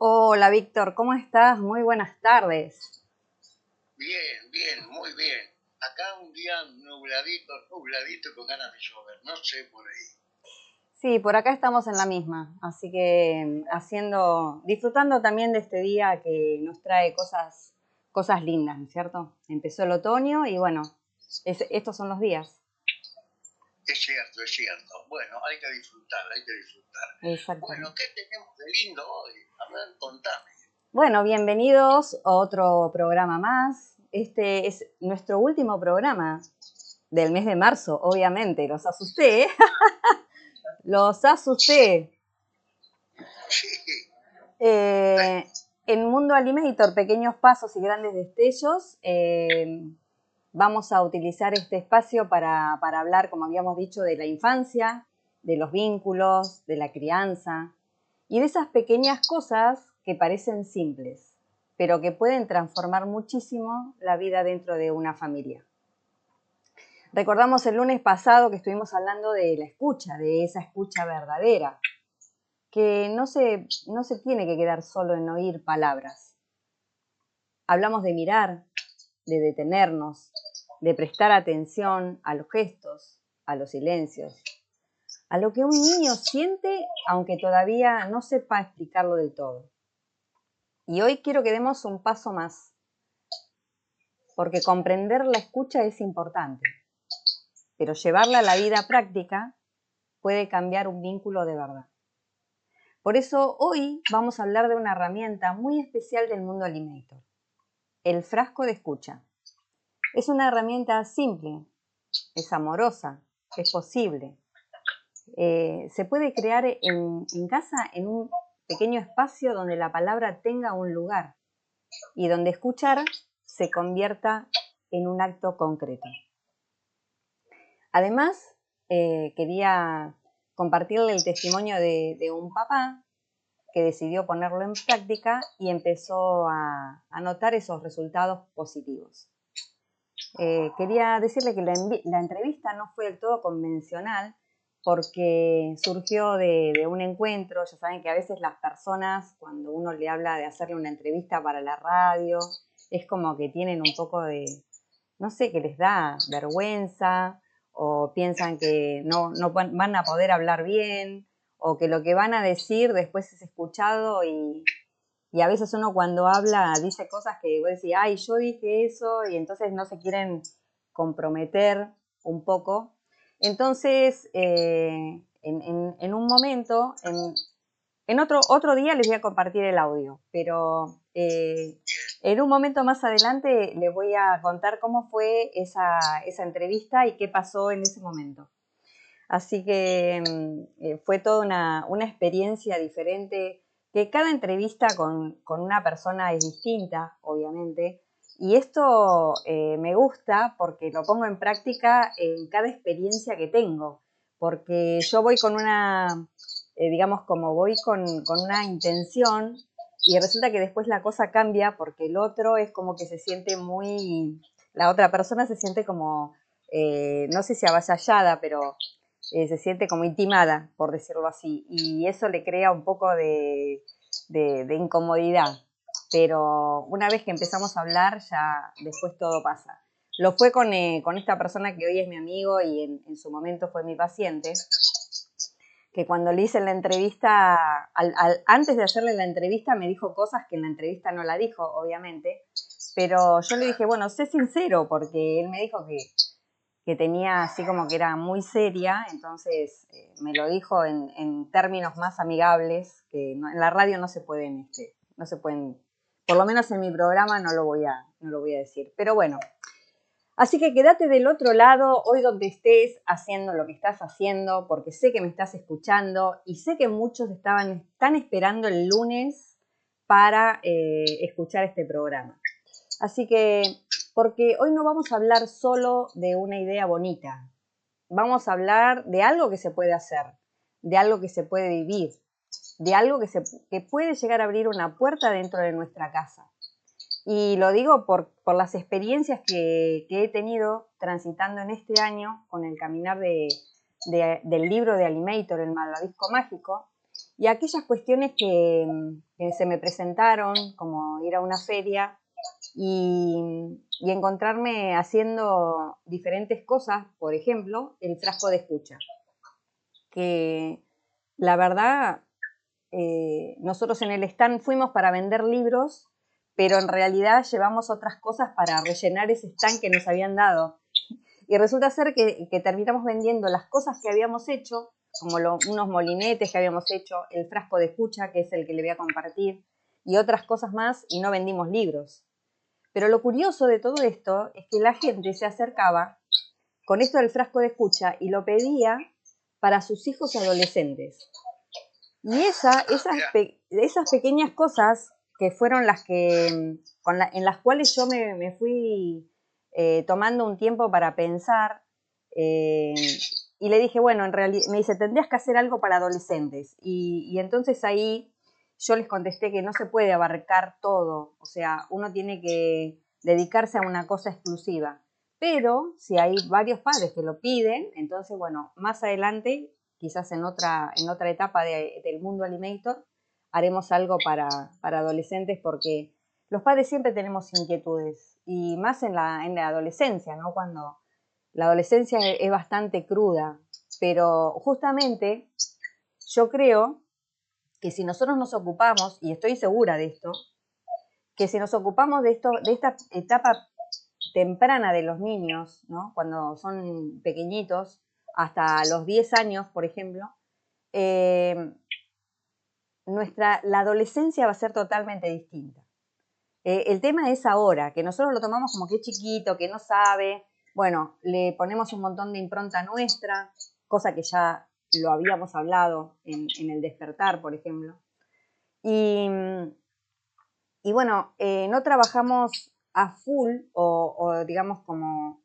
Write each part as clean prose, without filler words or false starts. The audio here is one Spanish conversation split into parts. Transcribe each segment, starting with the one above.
Hola Víctor, ¿cómo estás? Muy buenas tardes. Bien, bien, muy bien. Acá un día nubladito, nubladito con ganas de llover. No sé por ahí. Sí, por acá estamos en la misma, así que disfrutando también de este día que nos trae cosas lindas, ¿no es cierto? Empezó el otoño y bueno, estos son los días. Es cierto, es cierto. Bueno, hay que disfrutar, hay que disfrutar. Bueno, Exactamente. ¿qué tenemos de lindo hoy? A ver, contame. Bueno, bienvenidos a otro programa más. Este es nuestro último programa del mes de marzo, obviamente. Los asusté, ¿eh? Los asusté. Sí, Eh, en Mundo Alimentor, pequeños pasos y grandes destellos, vamos a utilizar este espacio para hablar, como habíamos dicho, de la infancia, de los vínculos, de la crianza y de esas pequeñas cosas que parecen simples, pero que pueden transformar muchísimo la vida dentro de una familia. Recordamos el lunes pasado que estuvimos hablando de la escucha, de esa escucha verdadera, que no se tiene que quedar solo en oír palabras. Hablamos de mirar, de detenernos, de prestar atención a los gestos, a los silencios, a lo que un niño siente aunque todavía no sepa explicarlo del todo. Y hoy quiero que demos un paso más, porque comprender la escucha es importante, pero llevarla a la vida práctica puede cambiar un vínculo de verdad. Por eso hoy vamos a hablar de una herramienta muy especial del mundo Alimentor, el frasco de escucha. Es una herramienta simple, es amorosa, es posible. Se puede crear en casa en un pequeño espacio donde la palabra tenga un lugar y donde escuchar se convierta en un acto concreto. Además, quería compartirle el testimonio de un papá que decidió ponerlo en práctica y empezó a notar esos resultados positivos. Quería decirle que la entrevista no fue del todo convencional porque surgió de un encuentro. Ya saben que a veces las personas, cuando uno le habla de hacerle una entrevista para la radio, es como que tienen un poco de, no sé, que les da vergüenza o piensan que no van a poder hablar bien o que lo que van a decir después es escuchado y a veces uno cuando habla dice cosas que vos decís, ay, yo dije eso, y entonces no se quieren comprometer un poco. Entonces, en un momento, en otro día les voy a compartir el audio, pero en un momento más adelante les voy a contar cómo fue esa entrevista y qué pasó en ese momento. Así que fue toda una experiencia diferente, que cada entrevista con una persona es distinta, obviamente, y esto me gusta porque lo pongo en práctica en cada experiencia que tengo, porque yo voy con digamos, como voy con una intención y resulta que después la cosa cambia porque el otro es como que se siente la otra persona se siente como, no sé si avasallada, pero se siente como intimada, por decirlo así, y eso le crea un poco de incomodidad. Pero una vez que empezamos a hablar, ya después todo pasa. Lo fue con esta persona que hoy es mi amigo y en su momento fue mi paciente, que cuando le hice la entrevista, antes de hacerle la entrevista me dijo cosas que en la entrevista no la dijo, obviamente, pero yo le dije, bueno, sé sincero, porque él me dijo que tenía así como que era muy seria, entonces me lo dijo en términos más amigables, que en la radio no se pueden, por lo menos en mi programa no lo voy a decir. Pero bueno, así que quédate del otro lado, hoy donde estés haciendo lo que estás haciendo, porque sé que me estás escuchando y sé que muchos están esperando el lunes para escuchar este programa. Así que, porque hoy no vamos a hablar solo de una idea bonita, vamos a hablar de algo que se puede hacer, de algo que se puede vivir, de algo que puede llegar a abrir una puerta dentro de nuestra casa. Y lo digo por las experiencias que he tenido transitando en este año con el caminar del libro de Alimentor, el Malvavisco Mágico, Y aquellas cuestiones que se me presentaron, como ir a una feria y encontrarme haciendo diferentes cosas, por ejemplo, el frasco de escucha, que la verdad, nosotros en el stand fuimos para vender libros, pero en realidad llevamos otras cosas para rellenar ese stand que nos habían dado. Y resulta ser que terminamos vendiendo las cosas que habíamos hecho, como unos molinetes que habíamos hecho, el frasco de escucha, que es el que le voy a compartir, y otras cosas más, y no vendimos libros. Pero lo curioso de todo esto es que la gente se acercaba con esto del frasco de escucha y lo pedía para sus hijos adolescentes. Y esas pequeñas cosas que fueron las que, en las cuales yo me fui tomando un tiempo para pensar, y le dije, bueno, en realidad, me dice, tendrías que hacer algo para adolescentes. Y entonces ahí yo les contesté que no se puede abarcar todo, o sea, uno tiene que dedicarse a una cosa exclusiva. Pero si hay varios padres que lo piden, entonces, bueno, más adelante, quizás en otra etapa del mundo Alimator, haremos algo para adolescentes, porque los padres siempre tenemos inquietudes, y más en la adolescencia, ¿no? Cuando la adolescencia es bastante cruda, pero justamente yo creo que si nosotros nos ocupamos, y estoy segura de esto, que si nos ocupamos de esta etapa temprana de los niños, ¿no? Cuando son pequeñitos, hasta los 10 años, por ejemplo, la adolescencia va a ser totalmente distinta. El tema es ahora, que nosotros lo tomamos como que es chiquito, que no sabe. Bueno, le ponemos un montón de impronta nuestra, cosa que ya lo habíamos hablado en el despertar, por ejemplo. Y bueno, no trabajamos a full o digamos como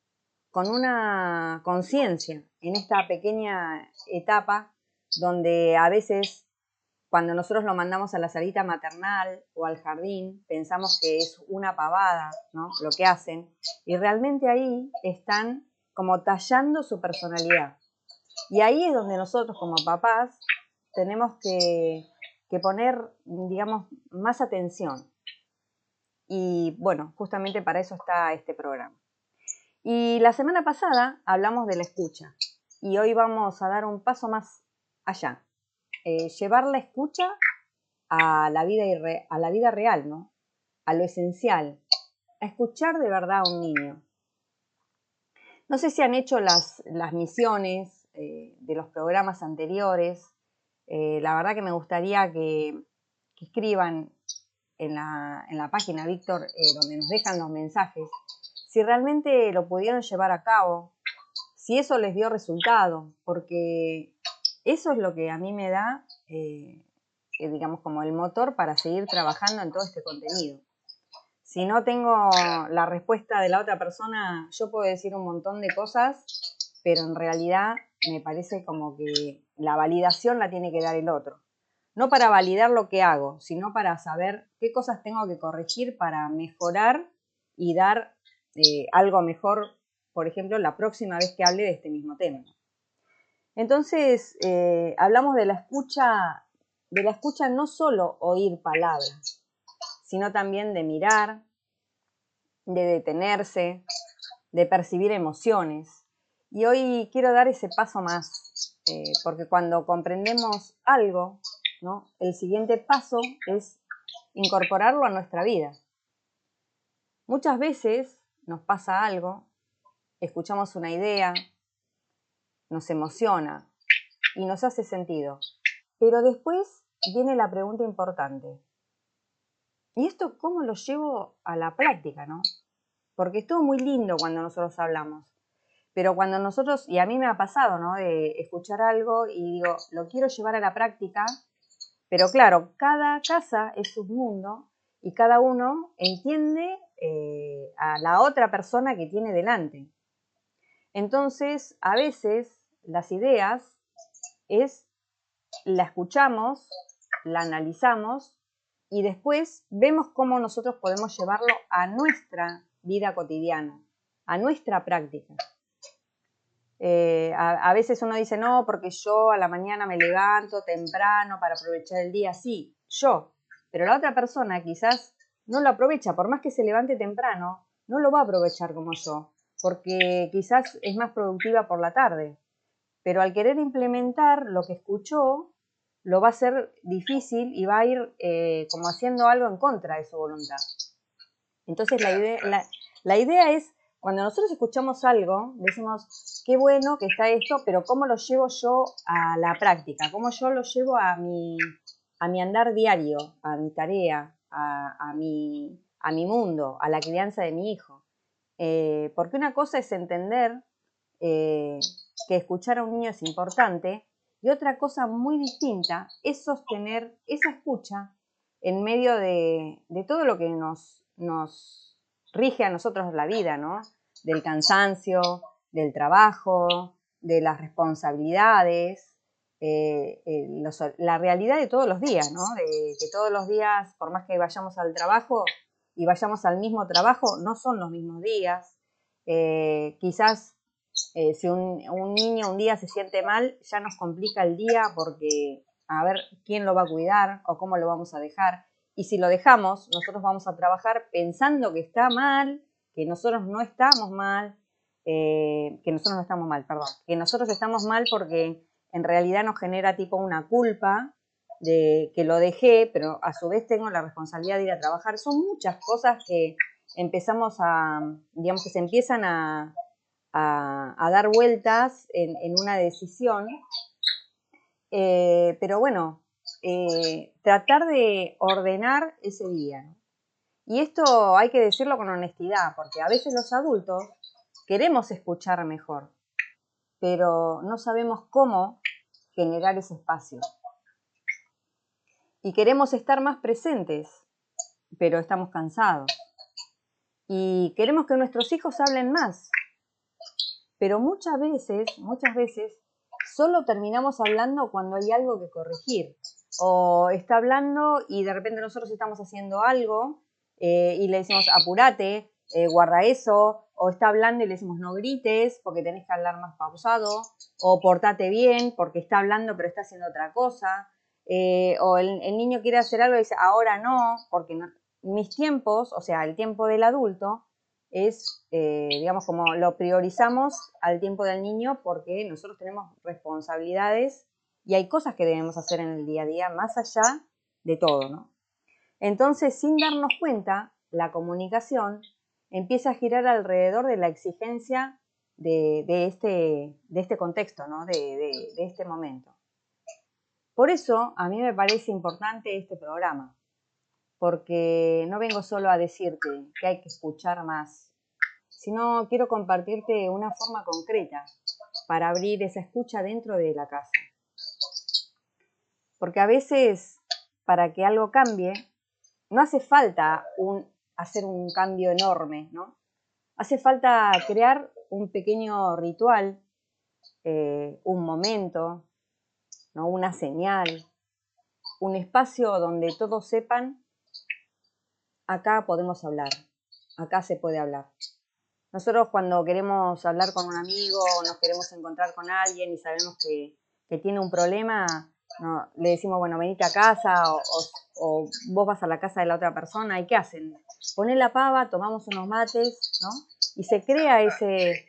con una conciencia en esta pequeña etapa donde a veces cuando nosotros lo mandamos a la salita maternal o al jardín, pensamos que es una pavada, ¿no? Lo que hacen, y realmente ahí están como tallando su personalidad. Y ahí es donde nosotros como papás tenemos que poner, digamos, más atención. Y bueno, justamente para eso está este programa. Y la semana pasada hablamos de la escucha, y hoy vamos a dar un paso más allá. Llevar la escucha a la vida real, ¿no? A lo esencial, a escuchar de verdad a un niño. No sé si han hecho las misiones de los programas anteriores. La verdad que me gustaría que escriban en la página, Víctor, donde nos dejan los mensajes, si realmente lo pudieron llevar a cabo, si eso les dio resultado, porque eso es lo que a mí me da, digamos, como el motor para seguir trabajando en todo este contenido. Si no tengo la respuesta de la otra persona, yo puedo decir un montón de cosas, pero en realidad me parece como que la validación la tiene que dar el otro. No para validar lo que hago, sino para saber qué cosas tengo que corregir para mejorar y dar algo mejor, por ejemplo, la próxima vez que hable de este mismo tema. Entonces, hablamos de la escucha no solo oír palabras, sino también de mirar, de detenerse, de percibir emociones. Y hoy quiero dar ese paso más, porque cuando comprendemos algo, ¿no? El siguiente paso es incorporarlo a nuestra vida. Muchas veces nos pasa algo, escuchamos una idea, nos emociona y nos hace sentido, pero después viene la pregunta importante. ¿Y esto cómo lo llevo a la práctica, no? Porque es todo muy lindo cuando nosotros hablamos, pero cuando nosotros, y a mí me ha pasado, ¿no? De escuchar algo y digo, lo quiero llevar a la práctica, pero claro, cada casa es un mundo y cada uno entiende a la otra persona que tiene delante. Entonces, a veces las ideas la escuchamos, la analizamos y después vemos cómo nosotros podemos llevarlo a nuestra vida cotidiana, a nuestra práctica. A veces uno dice, no, porque yo a la mañana me levanto temprano para aprovechar el día. Sí, yo, pero la otra persona quizás no lo aprovecha, por más que se levante temprano, no lo va a aprovechar como yo, porque quizás es más productiva por la tarde. Pero al querer implementar lo que escuchó, lo va a hacer difícil y va a ir como haciendo algo en contra de su voluntad. Entonces la idea es, cuando nosotros escuchamos algo, decimos, qué bueno que está esto, pero ¿cómo lo llevo yo a la práctica? ¿Cómo yo lo llevo a mi andar diario, a mi tarea, a mi mundo, a la crianza de mi hijo? Porque una cosa es entender que escuchar a un niño es importante y otra cosa muy distinta es sostener esa escucha en medio de todo lo que nos rige a nosotros la vida, ¿no? Del cansancio, del trabajo, de las responsabilidades, la realidad de todos los días, ¿no? De que todos los días, por más que vayamos al trabajo y vayamos al mismo trabajo, no son los mismos días. Quizás si un niño un día se siente mal, ya nos complica el día porque a ver quién lo va a cuidar o cómo lo vamos a dejar. Y si lo dejamos, nosotros vamos a trabajar pensando que está mal, que nosotros no estamos mal, que nosotros no estamos mal, perdón, que nosotros estamos mal porque en realidad nos genera tipo una culpa de que lo dejé, pero a su vez tengo la responsabilidad de ir a trabajar. Son muchas cosas que empezamos digamos que se empiezan a dar vueltas en una decisión, pero bueno, tratar de ordenar ese día, ¿no? Y esto hay que decirlo con honestidad, porque a veces los adultos queremos escuchar mejor, pero no sabemos cómo generar ese espacio. Y queremos estar más presentes, pero estamos cansados. Y queremos que nuestros hijos hablen más, pero muchas veces, solo terminamos hablando cuando hay algo que corregir. O está hablando y de repente nosotros estamos haciendo algo y le decimos apurate, guarda eso. O está hablando y le decimos no grites porque tenés que hablar más pausado. O portate bien porque está hablando pero está haciendo otra cosa. O el niño quiere hacer algo y dice ahora no, porque no, mis tiempos, o sea, el tiempo del adulto, es, digamos, como lo priorizamos al tiempo del niño porque nosotros tenemos responsabilidades y hay cosas que debemos hacer en el día a día más allá de todo, ¿no? Entonces, sin darnos cuenta, la comunicación empieza a girar alrededor de la exigencia de este contexto, ¿no? De este momento. Por eso, a mí me parece importante este programa, porque no vengo solo a decirte que hay que escuchar más, sino quiero compartirte una forma concreta para abrir esa escucha dentro de la casa. Porque a veces, para que algo cambie, no hace falta hacer un cambio enorme, ¿no? Hace falta crear un pequeño ritual, un momento, ¿no? Una señal, un espacio donde todos sepan, acá podemos hablar, acá se puede hablar. Nosotros cuando queremos hablar con un amigo o nos queremos encontrar con alguien y sabemos que tiene un problema, no, le decimos, bueno, venite a casa o vos vas a la casa de la otra persona y ¿qué hacen? Ponen la pava, tomamos unos mates, ¿no? Y se crea ese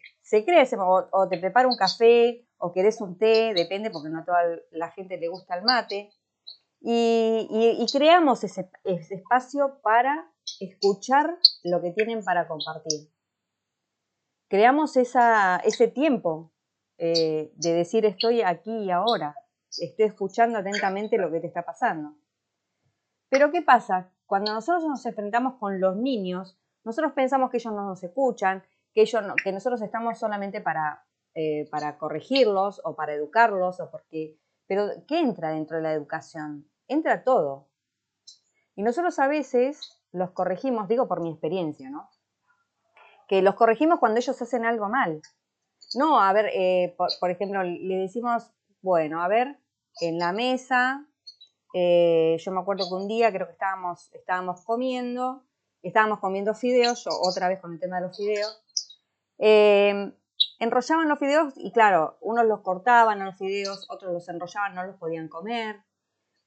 o te prepara un café o querés un té, depende porque no a toda la gente le gusta el mate. Y creamos ese espacio para escuchar lo que tienen para compartir. Creamos ese tiempo de decir estoy aquí y ahora, estoy escuchando atentamente lo que te está pasando. Pero ¿qué pasa? Cuando nosotros nos enfrentamos con los niños, nosotros pensamos que ellos no nos escuchan, que nosotros estamos solamente para corregirlos o para educarlos, pero ¿qué entra dentro de la educación? Entra todo. Y nosotros a veces los corregimos, digo por mi experiencia, ¿no? Que los corregimos cuando ellos hacen algo mal. No, a ver, por ejemplo, le decimos, bueno, a ver, en la mesa, yo me acuerdo que un día creo que estábamos comiendo fideos, yo otra vez con el tema de los fideos. enrollaban los fideos y claro, unos los cortaban a los fideos, otros los enrollaban, no los podían comer.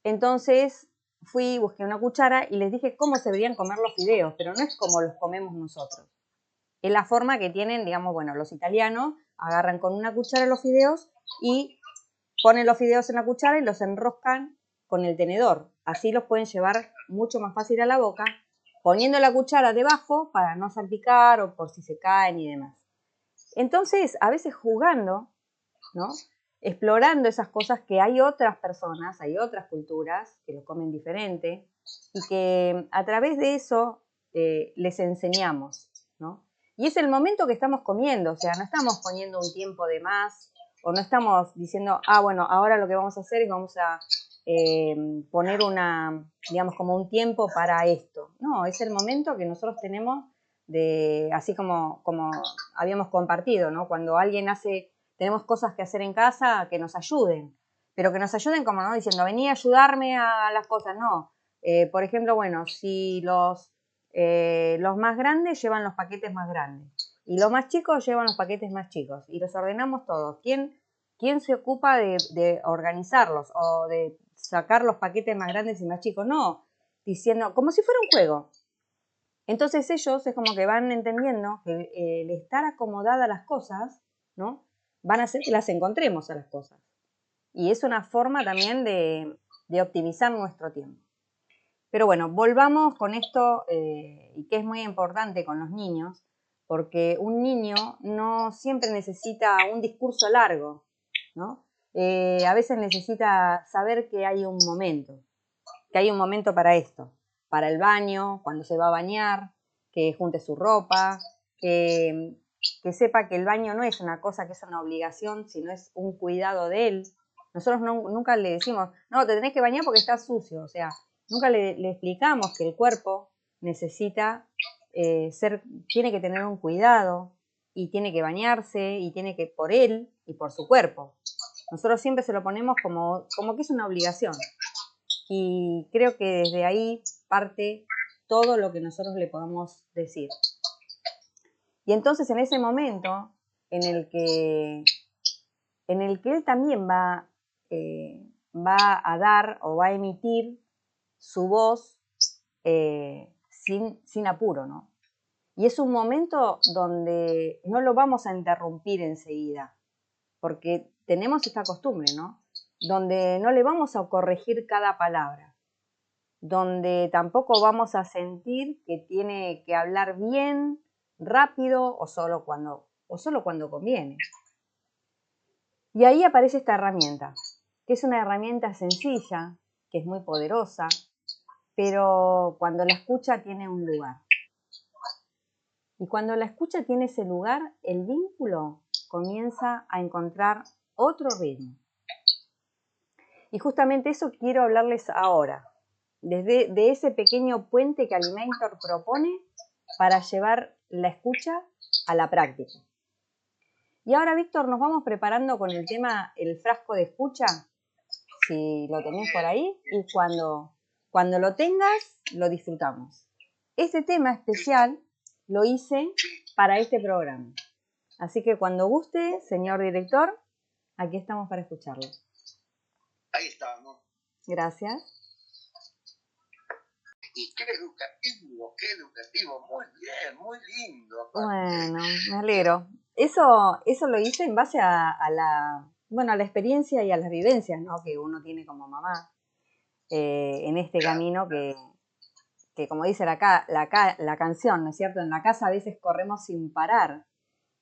Entonces fui, busqué una cuchara y les dije cómo se deberían comer los fideos, pero no es como los comemos nosotros. Es la forma que tienen, digamos, bueno, los italianos agarran con una cuchara los fideos y ponen los fideos en la cuchara y los enroscan con el tenedor. Así los pueden llevar mucho más fácil a la boca, poniendo la cuchara debajo para no salpicar o por si se caen y demás. Entonces, a veces jugando, ¿no? Explorando esas cosas que hay otras personas, hay otras culturas que lo comen diferente y que a través de eso les enseñamos, ¿no? Y es el momento que estamos comiendo, o sea, no estamos poniendo un tiempo de más o no estamos diciendo, bueno, ahora lo que vamos a hacer es vamos a poner digamos, como un tiempo para esto. No, es el momento que nosotros tenemos así como habíamos compartido, ¿no? Cuando alguien tenemos cosas que hacer en casa, que nos ayuden, pero que nos ayuden como, ¿no? Diciendo, vení a ayudarme a las cosas, no. Por ejemplo, bueno, si los más grandes llevan los paquetes más grandes y los más chicos llevan los paquetes más chicos y los ordenamos todos. ¿Quién se ocupa de organizarlos o de sacar los paquetes más grandes y más chicos? No, diciendo, como si fuera un juego. Entonces ellos es como que van entendiendo que el estar acomodada las cosas, ¿no? Van a hacer que las encontremos a las cosas. Y es una forma también de optimizar nuestro tiempo. Pero bueno, volvamos con esto, y que es muy importante con los niños, porque un niño no siempre necesita un discurso largo, ¿no? A veces necesita saber que hay un momento para esto, para el baño, cuando se va a bañar, que junte su ropa, que sepa que el baño no es una cosa que es una obligación, sino es un cuidado de él. Nosotros nunca le decimos, no, te tenés que bañar porque estás sucio, o sea, nunca le explicamos que el cuerpo necesita tiene que tener un cuidado y tiene que bañarse y tiene que por él y por su cuerpo. Nosotros siempre se lo ponemos como que es una obligación. Y creo que desde ahí parte todo lo que nosotros le podamos decir. Y entonces en ese momento en el que él también va a dar o va a emitir su voz sin apuro, ¿no? Y es un momento donde no lo vamos a interrumpir enseguida, porque tenemos esta costumbre, ¿no? Donde no le vamos a corregir cada palabra, donde tampoco vamos a sentir que tiene que hablar bien, rápido o solo cuando conviene. Y ahí aparece esta herramienta, que es una herramienta sencilla, que es muy poderosa, pero cuando la escucha tiene un lugar. Y cuando la escucha tiene ese lugar, el vínculo comienza a encontrar otro ritmo. Y justamente eso quiero hablarles ahora, de ese pequeño puente que Alimentor propone para llevar la escucha a la práctica. Y ahora, Víctor, nos vamos preparando con el tema el frasco de escucha, si lo tenés por ahí, y cuando lo tengas, lo disfrutamos. Este tema especial lo hice para este programa. Así que cuando guste, señor director, aquí estamos para escucharlo. Ahí estamos. Gracias. Y qué educativo, muy bien, muy lindo. Bueno, me alegro. Eso lo hice en base a la experiencia y a las vivencias, ¿no? Que uno tiene como mamá en este camino que como dice la canción, ¿no es cierto? En la casa a veces corremos sin parar.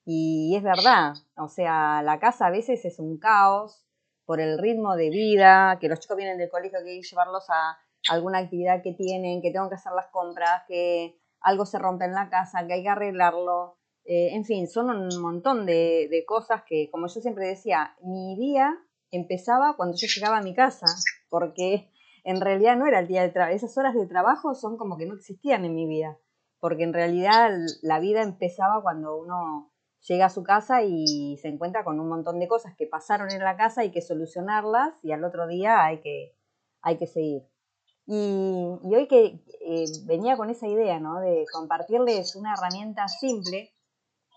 Y es verdad, o sea, la casa a veces es un caos por el ritmo de vida, que los chicos vienen del colegio, que hay que llevarlos a alguna actividad que tienen, que tengo que hacer las compras, que algo se rompe en la casa, que hay que arreglarlo. En fin, son un montón de cosas que, como yo siempre decía, mi día empezaba cuando yo llegaba a mi casa, porque en realidad no era el día de trabajo. Esas horas de trabajo son como que no existían en mi vida, porque en realidad la vida empezaba cuando uno llega a su casa y se encuentra con un montón de cosas que pasaron en la casa, hay que solucionarlas y al otro día hay que seguir. Y hoy que venía con esa idea, ¿no? De compartirles una herramienta simple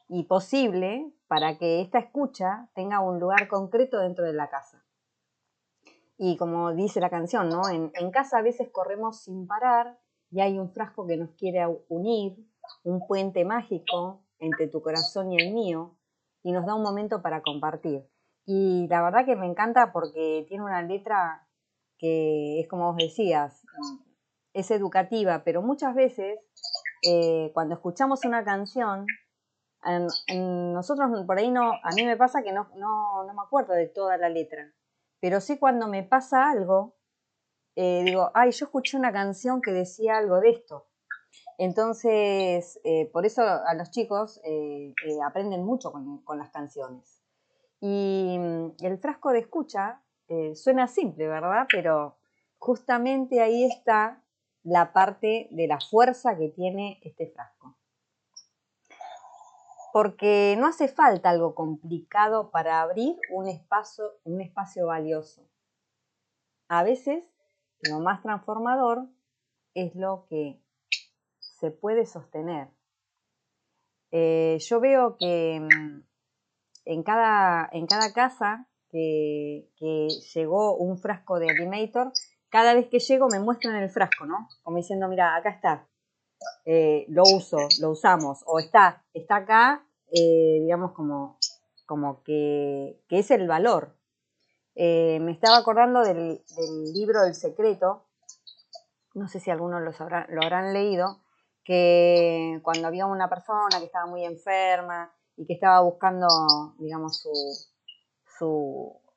y posible para que esta escucha tenga un lugar concreto dentro de la casa. Y como dice la canción, ¿no? En casa a veces corremos sin parar y hay un frasco que nos quiere unir, un puente mágico entre tu corazón y el mío, y nos da un momento para compartir. Y la verdad que me encanta porque tiene una letra que es como vos decías, es educativa, pero muchas veces cuando escuchamos una canción, nosotros por ahí no, a mí me pasa que no me acuerdo de toda la letra, pero sí cuando me pasa algo, digo, ay, yo escuché una canción que decía algo de esto. Entonces, por eso a los chicos aprenden mucho con las canciones. Y el frasco de escucha suena simple, ¿verdad? Pero justamente ahí está la parte de la fuerza que tiene este frasco. Porque no hace falta algo complicado para abrir un espacio valioso. A veces lo más transformador es lo que se puede sostener. Yo veo que en cada casa que llegó un frasco de Animator, cada vez que llego me muestran el frasco, ¿no? Como diciendo, mira, acá está, lo usamos, o está acá, digamos como que es el valor. Me estaba acordando del libro El Secreto, no sé si algunos lo habrán leído, que cuando había una persona que estaba muy enferma y que estaba buscando, digamos,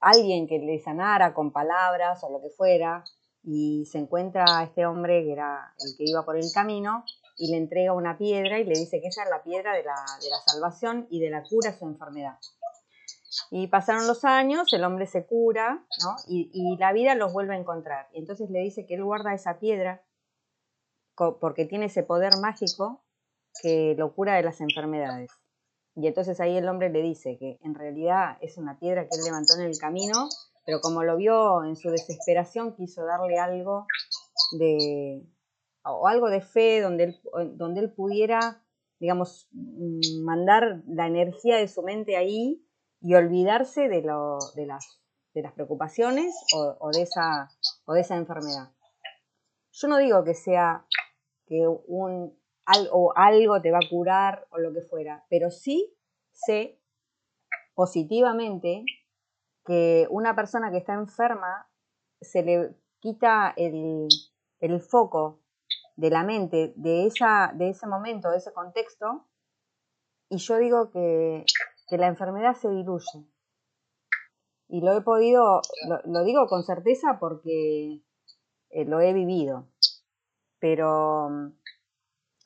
alguien que le sanara con palabras o lo que fuera, y se encuentra a este hombre que era el que iba por el camino y le entrega una piedra y le dice que esa es la piedra de la salvación y de la cura a su enfermedad. Y pasaron los años, el hombre se cura, ¿no? Y la vida los vuelve a encontrar. Y entonces le dice que él guarda esa piedra porque tiene ese poder mágico que lo cura de las enfermedades. Y entonces ahí el hombre le dice que en realidad es una piedra que él levantó en el camino, pero como lo vio en su desesperación, quiso darle algo de fe donde él pudiera, digamos, mandar la energía de su mente ahí y olvidarse de las preocupaciones o de esa enfermedad. Yo no digo que sea que algo te va a curar o lo que fuera, pero sí sé positivamente que una persona que está enferma se le quita el foco de la mente de ese momento, de ese contexto, y yo digo que la enfermedad se diluye. Y lo he podido, lo digo con certeza porque lo he vivido, pero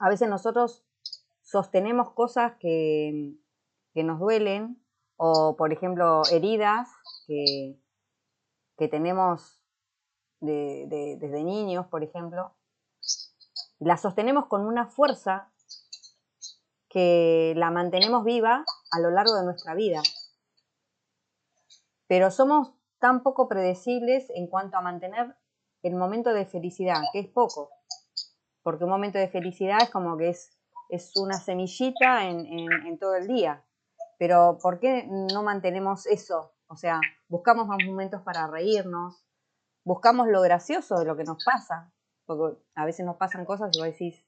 a veces nosotros sostenemos cosas que nos duelen, o por ejemplo heridas que tenemos desde niños, por ejemplo, las sostenemos con una fuerza que la mantenemos viva a lo largo de nuestra vida. Pero somos tan poco predecibles en cuanto a mantener el momento de felicidad, que es poco, porque un momento de felicidad es como que es una semillita en todo el día. Pero ¿por qué no mantenemos eso? O sea, buscamos más momentos para reírnos, buscamos lo gracioso de lo que nos pasa, porque a veces nos pasan cosas y vos decís,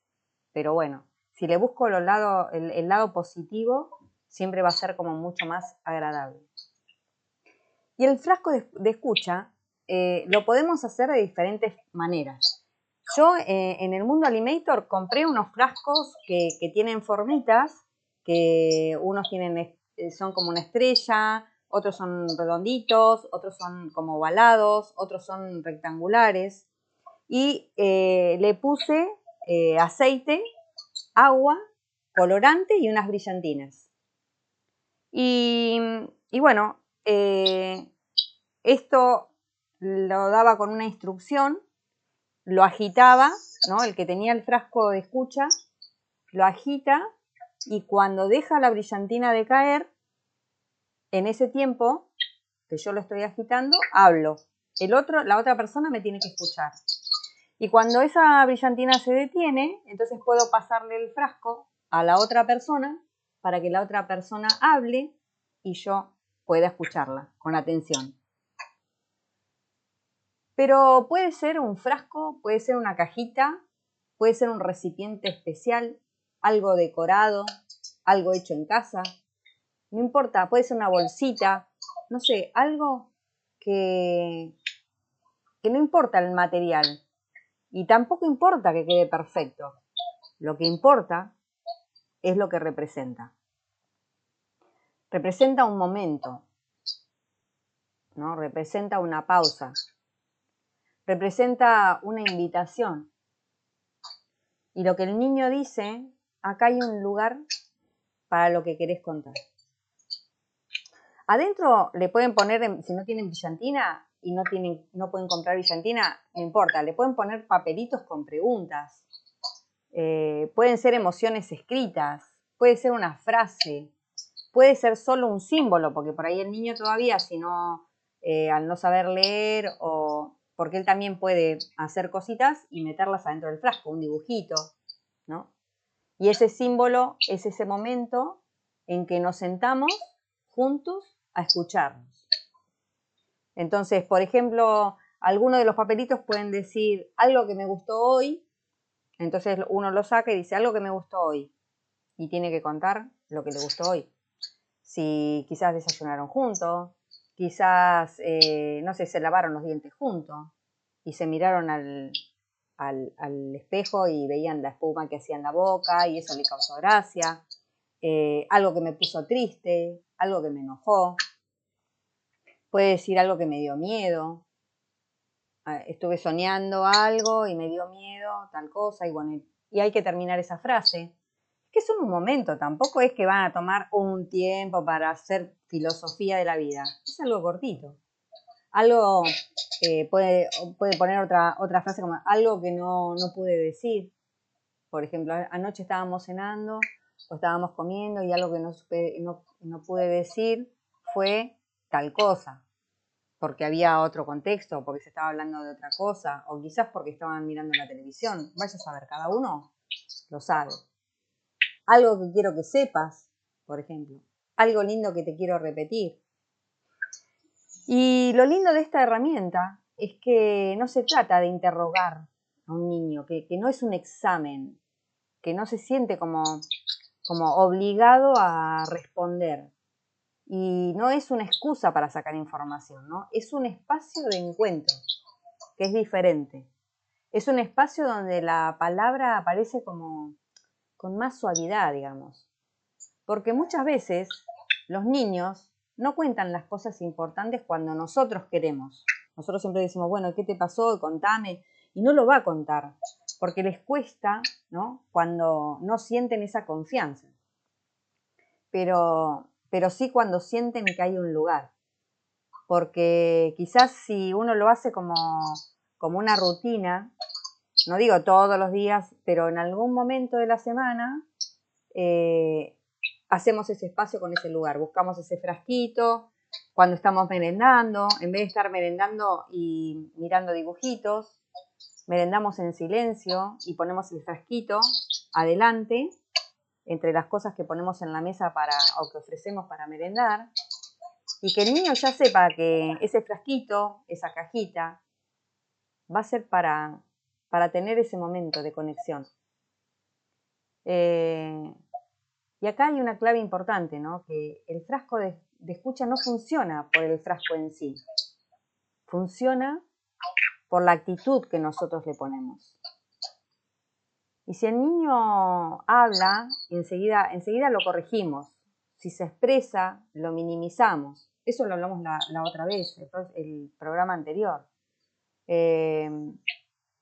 pero bueno, si le busco el lado positivo, siempre va a ser como mucho más agradable. Y el frasco de escucha lo podemos hacer de diferentes maneras. Yo en el mundo Animator compré unos frascos que tienen formitas, que unos son como una estrella, otros son redonditos, otros son como ovalados, otros son rectangulares. Y le puse aceite, agua, colorante y unas brillantinas. Y bueno, esto lo daba con una instrucción, lo agitaba, ¿no? El que tenía el frasco de escucha, lo agita y cuando deja la brillantina de caer, en ese tiempo que yo lo estoy agitando, hablo. La otra persona me tiene que escuchar. Y cuando esa brillantina se detiene, entonces puedo pasarle el frasco a la otra persona para que la otra persona hable y yo pueda escucharla con atención. Pero puede ser un frasco, puede ser una cajita, puede ser un recipiente especial, algo decorado, algo hecho en casa. No importa, puede ser una bolsita, no sé, algo que no importa el material y tampoco importa que quede perfecto. Lo que importa es lo que representa. Representa un momento, ¿no? Representa una pausa, representa una invitación. Y lo que el niño dice, acá hay un lugar para lo que querés contar. Adentro le pueden poner, si no tienen brillantina y no pueden comprar brillantina, no importa, le pueden poner papelitos con preguntas. Pueden ser emociones escritas, puede ser una frase, puede ser solo un símbolo, porque por ahí el niño todavía, si no, al no saber leer, o porque él también puede hacer cositas y meterlas adentro del frasco, un dibujito, ¿no? Y ese símbolo es ese momento en que nos sentamos juntos a escucharnos. Entonces, por ejemplo, algunos de los papelitos pueden decir algo que me gustó hoy. Entonces uno lo saca y dice algo que me gustó hoy. Y tiene que contar lo que le gustó hoy. Si quizás desayunaron juntos, quizás, no sé, se lavaron los dientes juntos y se miraron al espejo y veían la espuma que hacía en la boca y eso le causó gracia. Algo que me puso triste, algo que me enojó. Puede decir algo que me dio miedo. Estuve soñando algo y me dio miedo, tal cosa, y bueno, y hay que terminar esa frase. Es que es un momento, tampoco es que van a tomar un tiempo para hacer filosofía de la vida. Es algo cortito. Algo, puede poner otra frase como algo que no pude decir. Por ejemplo, anoche estábamos cenando o estábamos comiendo y algo que no pude decir fue tal cosa, porque había otro contexto, porque se estaba hablando de otra cosa, o quizás porque estaban mirando la televisión. Vaya a saber, cada uno lo sabe. Algo que quiero que sepas, por ejemplo. Algo lindo que te quiero repetir. Y lo lindo de esta herramienta es que no se trata de interrogar a un niño, que no es un examen, que no se siente como obligado a responder. Y no es una excusa para sacar información, ¿no? Es un espacio de encuentro, que es diferente. Es un espacio donde la palabra aparece como con más suavidad, digamos. Porque muchas veces los niños no cuentan las cosas importantes cuando nosotros queremos. Nosotros siempre decimos, bueno, ¿qué te pasó? Contame. Y no lo va a contar, porque les cuesta, ¿no? Cuando no sienten esa confianza. Pero sí cuando sienten que hay un lugar. Porque quizás si uno lo hace como una rutina, no digo todos los días, pero en algún momento de la semana, hacemos ese espacio con ese lugar, buscamos ese frasquito, cuando estamos merendando, en vez de estar merendando y mirando dibujitos, merendamos en silencio y ponemos el frasquito adelante, entre las cosas que ponemos en la mesa o que ofrecemos para merendar, y que el niño ya sepa que ese frasquito, esa cajita, va a ser para tener ese momento de conexión. Y acá hay una clave importante, ¿no? Que el frasco de escucha no funciona por el frasco en sí. Funciona por la actitud que nosotros le ponemos. Y si el niño habla, enseguida lo corregimos. Si se expresa, lo minimizamos. Eso lo hablamos la otra vez, el programa anterior.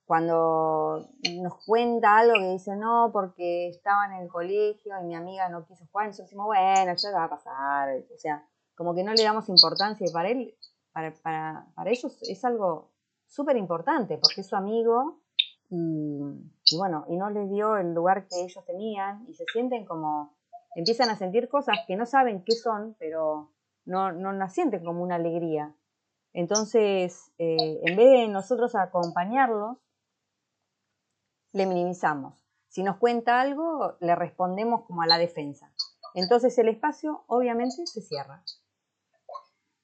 Cuando nos cuenta algo que dice, no, porque estaba en el colegio y mi amiga no quiso jugar, nosotros decimos, bueno, ya va a pasar. O sea, como que no le damos importancia y para él, para ellos es algo súper importante porque es su amigo y bueno, y no les dio el lugar que ellos tenían y se sienten como, empiezan a sentir cosas que no saben qué son, pero no las sienten como una alegría. Entonces, en vez de nosotros acompañarlos, le minimizamos. Si nos cuenta algo, le respondemos como a la defensa. Entonces el espacio obviamente se cierra.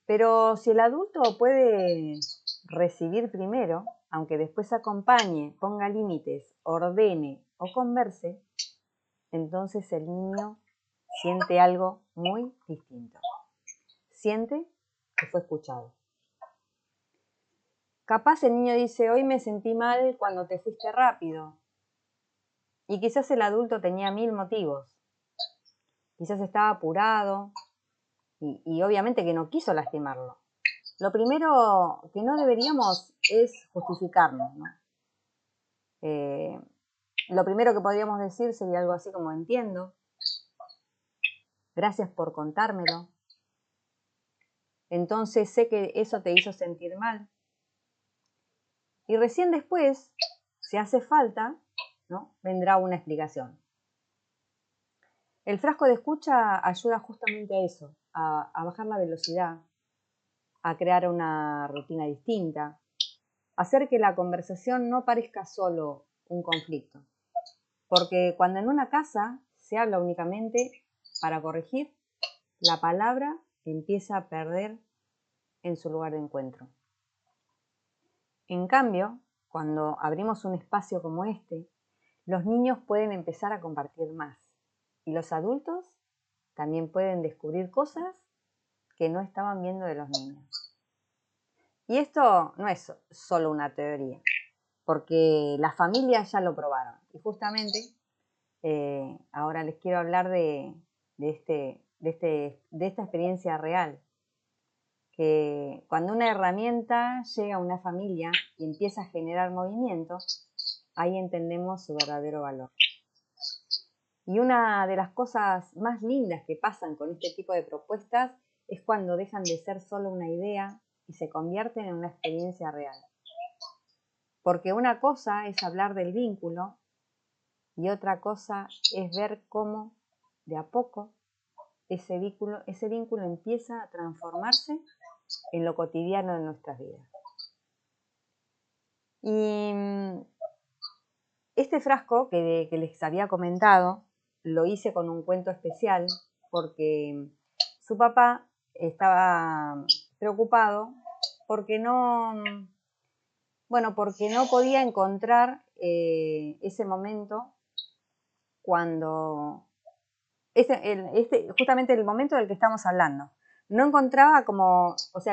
Pero si el adulto puede recibir primero, aunque después acompañe, ponga límites, ordene o converse, entonces el niño siente algo muy distinto. Siente que fue escuchado. Capaz el niño dice, hoy me sentí mal cuando te fuiste rápido. Y quizás el adulto tenía 1000 motivos. Quizás estaba apurado y obviamente que no quiso lastimarlo. Lo primero que no deberíamos es justificarnos, ¿no? Lo primero que podríamos decir sería algo así como entiendo, gracias por contármelo, entonces sé que eso te hizo sentir mal. Y recién después, si hace falta, ¿no?, vendrá una explicación. El frasco de escucha ayuda justamente a eso, a bajar la velocidad, a crear una rutina distinta, a hacer que la conversación no parezca solo un conflicto. Porque cuando en una casa se habla únicamente para corregir, la palabra empieza a perder en su lugar de encuentro. En cambio, cuando abrimos un espacio como este, los niños pueden empezar a compartir más y los adultos también pueden descubrir cosas que no estaban viendo de los niños. Y esto no es solo una teoría, porque las familias ya lo probaron. Y justamente ahora les quiero hablar de esta experiencia real. Que cuando una herramienta llega a una familia y empieza a generar movimiento, ahí entendemos su verdadero valor. Y una de las cosas más lindas que pasan con este tipo de propuestas es cuando dejan de ser solo una idea y se convierten en una experiencia real. Porque una cosa es hablar del vínculo y otra cosa es ver cómo de a poco ese vínculo empieza a transformarse en lo cotidiano de nuestras vidas. Y este frasco que les había comentado, lo hice con un cuento especial porque su papá estaba preocupado porque porque no podía encontrar ese momento cuando, justamente el momento del que estamos hablando. No encontraba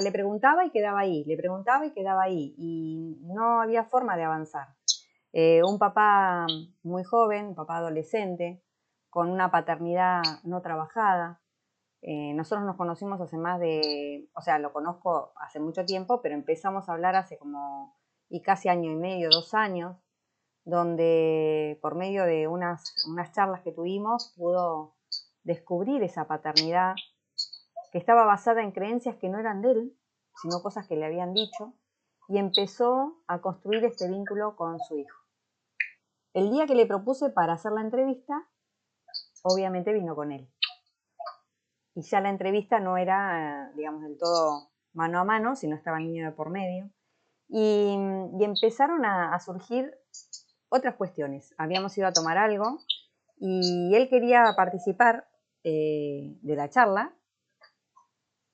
le preguntaba y quedaba ahí, le preguntaba y quedaba ahí, y no había forma de avanzar. Un papá muy joven, un papá adolescente, con una paternidad no trabajada. Nosotros nos conocimos lo conozco hace mucho tiempo, pero empezamos a hablar hace casi año y medio, 2 años, donde por medio de unas charlas que tuvimos pudo descubrir esa paternidad que estaba basada en creencias que no eran de él, sino cosas que le habían dicho, y empezó a construir este vínculo con su hijo. El día que le propuse para hacer la entrevista, obviamente vino con él. Y ya la entrevista no era, del todo mano a mano, sino estaba el niño de por medio. Y empezaron a surgir otras cuestiones. Habíamos ido a tomar algo y él quería participar de la charla.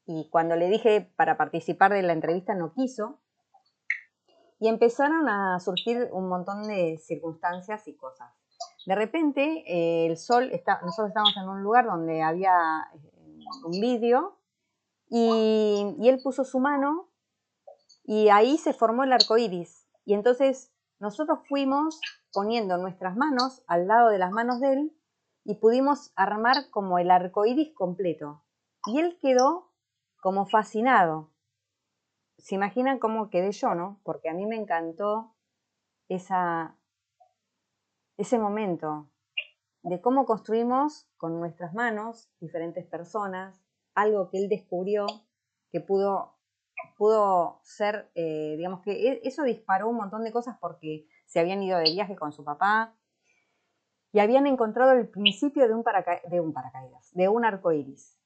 Y cuando le dije para participar de la entrevista no quiso. Y empezaron a surgir un montón de circunstancias y cosas. De repente, nosotros estábamos en un lugar donde había un vidrio y él puso su mano y ahí se formó el arco iris. Y entonces nosotros fuimos poniendo nuestras manos al lado de las manos de él y pudimos armar como el arco iris completo. Y él quedó como fascinado. Se imaginan cómo quedé yo, ¿no? Porque a mí me encantó ese momento de cómo construimos con nuestras manos diferentes personas, algo que él descubrió que pudo ser, que eso disparó un montón de cosas porque se habían ido de viaje con su papá y habían encontrado el principio de un arco iris.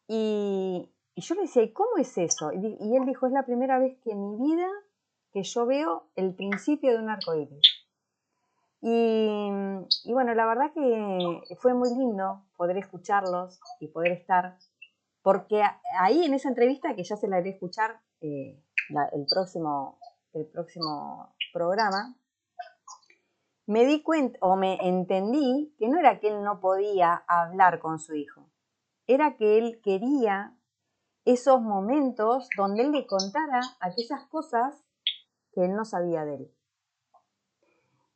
Y yo le decía, ¿y cómo es eso? Y él dijo, es la primera vez que en mi vida que yo veo el principio de un arco iris. Y bueno, la verdad que fue muy lindo poder escucharlos y poder estar, porque ahí en esa entrevista, que ya se la haré escuchar el próximo programa, me di cuenta o me entendí que no era que él no podía hablar con su hijo, era que él quería esos momentos donde él le contara aquellas cosas que él no sabía de él.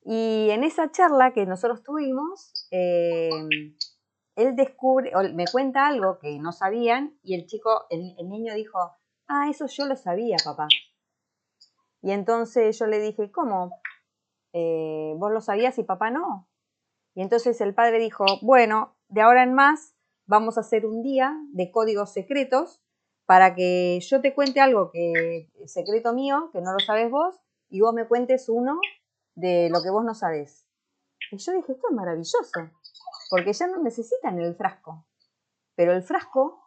Y en esa charla que nosotros tuvimos, él descubre, o me cuenta algo que no sabían, y el niño dijo, ah, eso yo lo sabía, papá. Y entonces yo le dije, ¿cómo? ¿Vos lo sabías y papá no? Y entonces el padre dijo, bueno, de ahora en más vamos a hacer un día de códigos secretos para que yo te cuente algo que es secreto mío, que no lo sabes vos, y vos me cuentes uno de lo que vos no sabés. Y yo dije, esto es maravilloso, porque ya no necesitan el frasco. Pero el frasco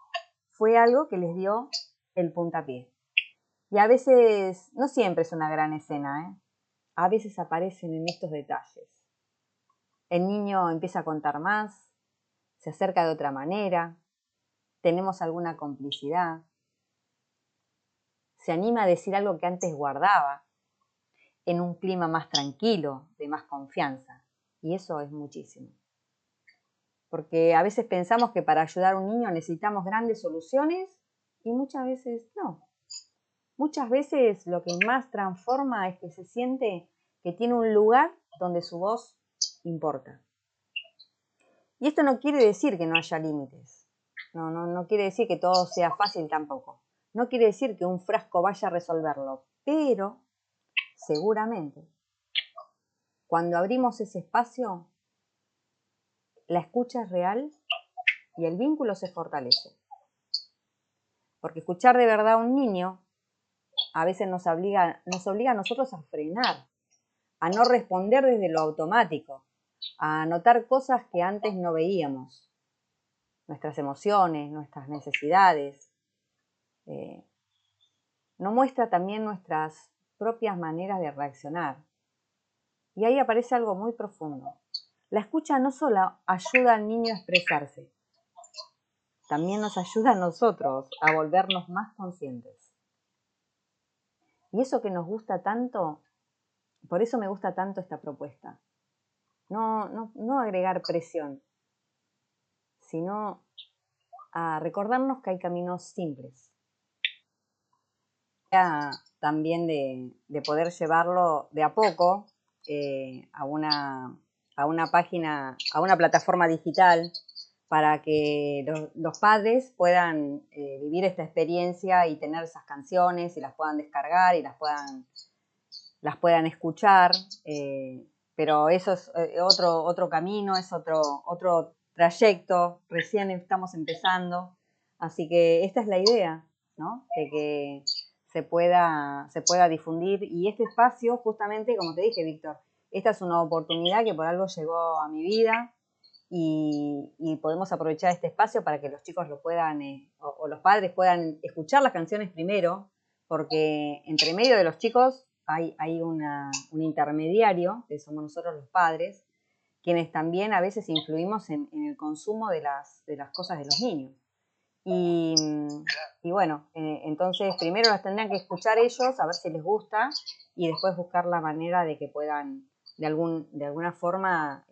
fue algo que les dio el puntapié. Y a veces, no siempre es una gran escena, ¿eh? A veces aparecen en estos detalles. El niño empieza a contar más, se acerca de otra manera, tenemos alguna complicidad, se anima a decir algo que antes guardaba, en un clima más tranquilo, de más confianza. Y eso es muchísimo. Porque a veces pensamos que para ayudar a un niño necesitamos grandes soluciones y muchas veces no. Muchas veces lo que más transforma es que se siente que tiene un lugar donde su voz importa. Y esto no quiere decir que no haya límites. No quiere decir que todo sea fácil tampoco. No quiere decir que un frasco vaya a resolverlo. Pero, seguramente, cuando abrimos ese espacio, la escucha es real y el vínculo se fortalece. Porque escuchar de verdad a un niño a veces nos obliga a nosotros a frenar, a no responder desde lo automático, a notar cosas que antes no veíamos, nuestras emociones, nuestras necesidades. Nos muestra también nuestras propias maneras de reaccionar. Y ahí aparece algo muy profundo. La escucha no solo ayuda al niño a expresarse, también nos ayuda a nosotros a volvernos más conscientes. Y eso que nos gusta tanto, por eso me gusta tanto esta propuesta. No agregar presión, sino a recordarnos que hay caminos simples. También de poder llevarlo de a poco a una página, a una plataforma digital para que los padres puedan vivir esta experiencia y tener esas canciones y las puedan descargar y las puedan escuchar. Pero eso es otro camino, es otro trayecto, recién estamos empezando. Así que esta es la idea, ¿no? De que se pueda difundir. Y este espacio, justamente, como te dije, Víctor, esta es una oportunidad que por algo llegó a mi vida y podemos aprovechar este espacio para que los chicos lo puedan, o los padres puedan escuchar las canciones primero, porque entre medio de los chicos hay un intermediario, que somos nosotros los padres, quienes también a veces influimos en el consumo de las cosas de los niños. Y bueno, entonces primero las tendrían que escuchar ellos, a ver si les gusta, y después buscar la manera de que puedan de alguna forma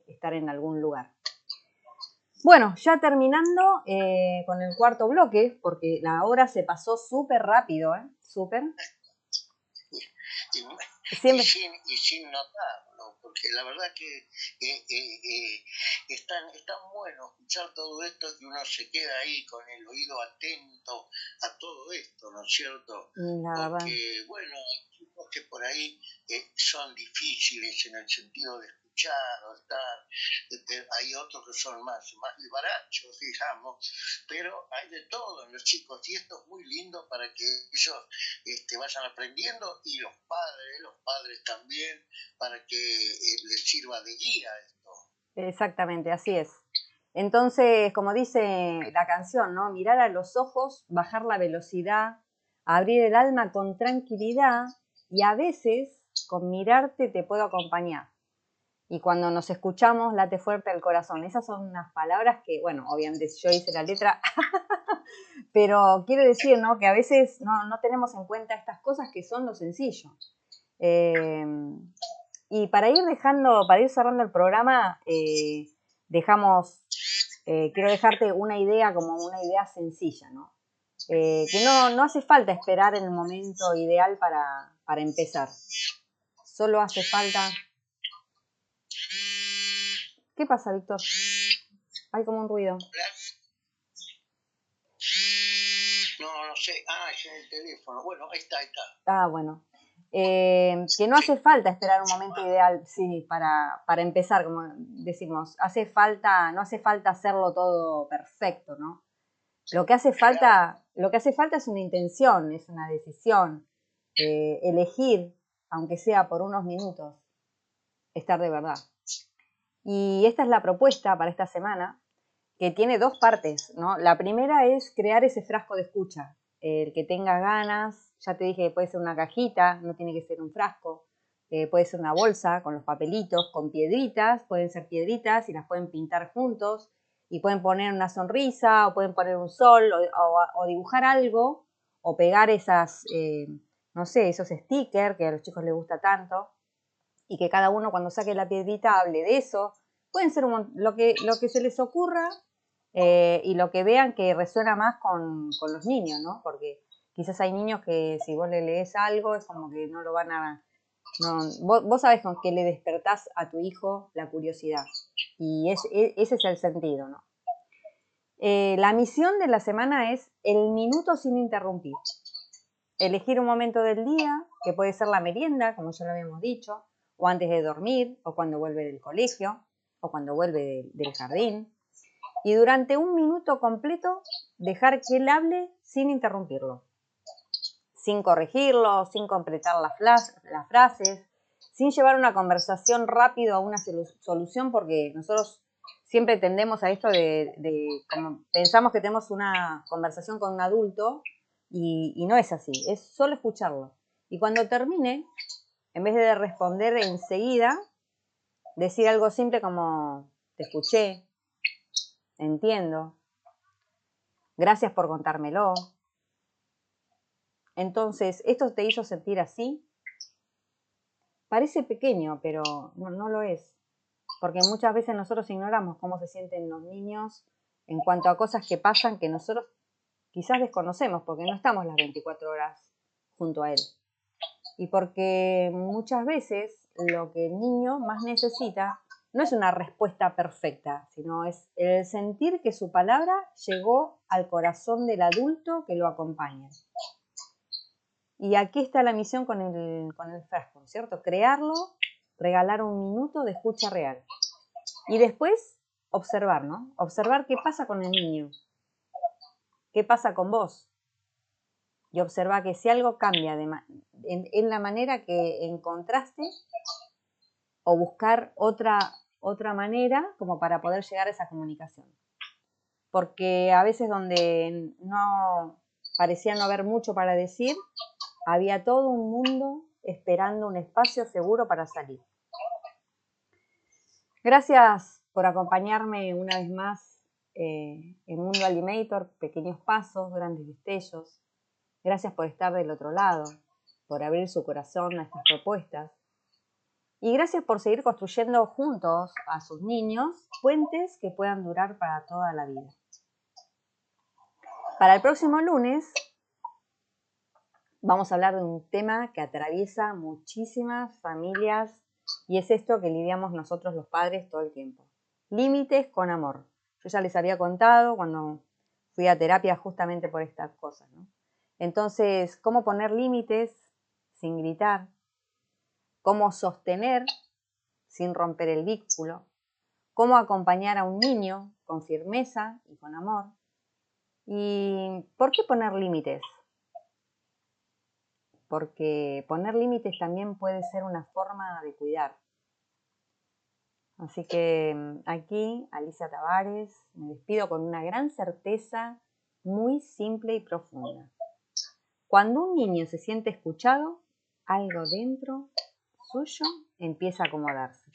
estar en algún lugar. Bueno, ya terminando con el cuarto bloque, porque la hora se pasó súper rápido, súper. Y sin notarlo, porque la verdad que es tan bueno escuchar todo esto que uno se queda ahí con el oído atento a todo esto, ¿no es cierto? Porque, bueno, hay chicos que por ahí son difíciles en el sentido de escuchar o estar, hay otros que son más vivarachos, digamos, pero hay de todo en los chicos y esto es muy lindo para que ellos vayan aprendiendo y los padres también, para que les sirva de guía esto. Exactamente, así es. Entonces, como dice la canción, ¿no? Mirar a los ojos, bajar la velocidad, abrir el alma con tranquilidad y a veces con mirarte te puedo acompañar. Y cuando nos escuchamos, late fuerte el corazón. Esas son unas palabras que, bueno, obviamente yo hice la letra, pero quiero decir, ¿no? Que a veces no tenemos en cuenta estas cosas que son lo sencillo. Y para ir cerrando el programa, quiero dejarte una idea como una idea sencilla, ¿no? Que no hace falta esperar en el momento ideal para empezar. Solo hace falta... ¿Qué pasa, Víctor? Hay como un ruido. No sé. Es en el teléfono. Bueno, ahí está. Ah, bueno. Que no hace falta esperar un momento ideal, sí, para empezar, como decimos. No hace falta hacerlo todo perfecto, ¿no? Lo que hace falta es una intención, es una decisión. Elegir, aunque sea por unos minutos, estar de verdad. Y esta es la propuesta para esta semana, que tiene dos partes, ¿no? La primera es crear ese frasco de escucha. El que tenga ganas, ya te dije que puede ser una cajita, no tiene que ser un frasco, puede ser una bolsa con los papelitos, con piedritas, pueden ser piedritas y las pueden pintar juntos y pueden poner una sonrisa o pueden poner un sol o dibujar algo o pegar no sé, esos stickers que a los chicos les gusta tanto y que cada uno cuando saque la piedrita hable de eso. Pueden ser lo que se les ocurra y lo que vean que resuena más con los niños, ¿no? Porque quizás hay niños que si vos le lees algo es como que no lo van a... vos sabés con qué le despertás a tu hijo la curiosidad. Y ese es el sentido, ¿no? La misión de la semana es el minuto sin interrumpir. Elegir un momento del día, que puede ser la merienda, como ya lo habíamos dicho, o antes de dormir, o cuando vuelve del colegio, o cuando vuelve del jardín. Y durante un minuto completo, dejar que él hable sin interrumpirlo, sin corregirlo, sin completar las frases, sin llevar una conversación rápido a una solución, porque nosotros siempre tendemos a esto como pensamos que tenemos una conversación con un adulto y no es así, es solo escucharlo. Y cuando termine, en vez de responder enseguida, decir algo simple como te escuché, entiendo, gracias por contármelo. Entonces, ¿esto te hizo sentir así? Parece pequeño, pero no lo es. Porque muchas veces nosotros ignoramos cómo se sienten los niños en cuanto a cosas que pasan que nosotros quizás desconocemos porque no estamos las 24 horas junto a él. Y porque muchas veces lo que el niño más necesita no es una respuesta perfecta, sino es el sentir que su palabra llegó al corazón del adulto que lo acompaña. Y aquí está la misión con el frasco, ¿cierto? Crearlo, regalar un minuto de escucha real. Y después observar, ¿no? Observar qué pasa con el niño, qué pasa con vos. Y observar que si algo cambia en la manera que encontraste o buscar otra manera como para poder llegar a esa comunicación. Porque a veces donde parecía no haber mucho para decir, había todo un mundo esperando un espacio seguro para salir. Gracias por acompañarme una vez más en Mundo Alimator, pequeños pasos, grandes destellos. Gracias por estar del otro lado, por abrir su corazón a estas propuestas. Y gracias por seguir construyendo juntos a sus niños puentes que puedan durar para toda la vida. Para el próximo lunes vamos a hablar de un tema que atraviesa muchísimas familias y es esto que lidiamos nosotros los padres todo el tiempo. Límites con amor. Yo ya les había contado cuando fui a terapia justamente por estas cosas, ¿no? Entonces, ¿cómo poner límites sin gritar? ¿Cómo sostener sin romper el vínculo? ¿Cómo acompañar a un niño con firmeza y con amor? ¿Y por qué poner límites? Porque poner límites también puede ser una forma de cuidar. Así que aquí, Alicia Tavares, me despido con una gran certeza muy simple y profunda. Cuando un niño se siente escuchado, algo dentro suyo empieza a acomodarse.